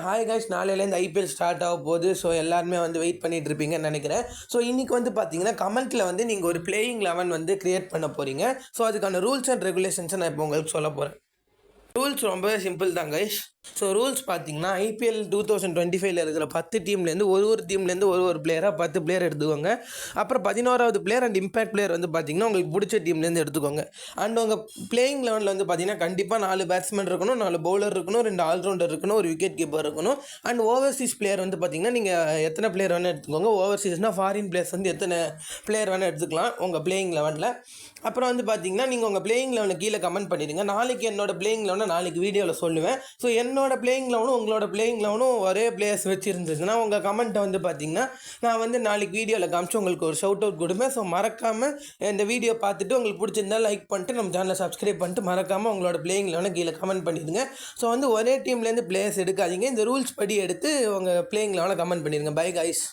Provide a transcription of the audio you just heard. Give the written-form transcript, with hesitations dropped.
Hi guys, நாளையிலேருந்து IPL start ஆக போகுது. ஸோ எல்லாருமே வந்து வெயிட் பண்ணிட்டு இருப்பீங்கன்னு நினைக்கிறேன். ஸோ இன்றைக்கி வந்து பார்த்தீங்கன்னா கமெண்ட்டில் வந்து நீங்கள் ஒரு பிளேயிங் 11 வந்து கிரியேட் பண்ண போகிறீங்க. ஸோ அதுக்கான ரூல்ஸ் அண்ட் ரெகுலேஷன்ஸை நான் இப்போ உங்களுக்கு சொல்ல போகிறேன். ரூல்ஸ் ரொம்பவே சிம்பிள் தான் கைஸ். ஸோ ரூல்ஸ் பார்த்தீங்கன்னா ஐபிஎல் 2025 இருக்கிற 10 டீம்லேருந்து ஒரு டீம்லேருந்து ஒரு பிளேயராக 10 பிளேயர் எடுத்துக்கோங்க. அப்புறம் 11வது பிளேயர் அண்ட் இம்பேக்ட் பிளேயர் வந்து பார்த்தீங்கன்னா உங்களுக்கு பிடிச்ச டீம்லேருந்து எடுத்துக்கோங்க. அண்ட் உங்கள் பிளேயிங் 11 வந்து பார்த்தீங்கன்னா கண்டிப்பாக 4 பேட்ஸ்மேன் இருக்கணும், 4 பவுலர் இருக்கணும், 2 ஆல்ரவுண்டர் இருக்கணும், ஒரு விக்கெட் கீப்பர் இருக்கணும். அண்ட் ஓவர்சீஸ் பிளேயர் வந்து பார்த்தீங்கன்னா நீங்கள் எத்தனை பிளேயர் வேணால் எடுத்துக்கோங்க. ஓவர்சீஸ்னால் ஃபாரின் பிளேயர்ஸ் வந்து எத்தனை பிளேயர் வேணால் எடுத்துக்கலாம் உங்கள் பிளேயிங் 11. அப்புறம் வந்து பார்த்தீங்கன்னா நீங்கள் உங்கள் பிளேயிங் 11 கீழே கமெண்ட் பண்ணிடுங்க. நாளைக்கு என்னோட பிளேயிங் 11 நாளைக்கு வீடியோவில் சொல்லுவேன். ஸோ என்னோட பிளேயிங் 11 உங்களோட பிளேயிங் 11 ஒரே பிளேயர்ஸ் வச்சுருந்துச்சுன்னா உங்கள் கமெண்ட்டை வந்து பார்த்தீங்கன்னா நான் வந்து நாளைக்கு வீடியோவில் காமிச்சு உங்களுக்கு ஒரு ஷவுட் அவுட் கொடுப்பேன். ஸோ மறக்காமல் இந்த வீடியோ பார்த்துட்டு உங்களுக்கு பிடிச்சிருந்தா லைக் பண்ணிட்டு நம்ம சேனலை சப்ஸ்கிரைப் பண்ணிட்டு மறக்காமல் உங்களோட பிளேயிங் 11 கீழே கமெண்ட் பண்ணிடுங்க. ஸோ வந்து ஒரே டீம்லேருந்து பிளேயர்ஸ் எடுக்காதீங்க. இந்த ரூல்ஸ் படி எடுத்து உங்கள் பிளேயிங் 11 கமெண்ட் பண்ணிடுங்க. Bye guys.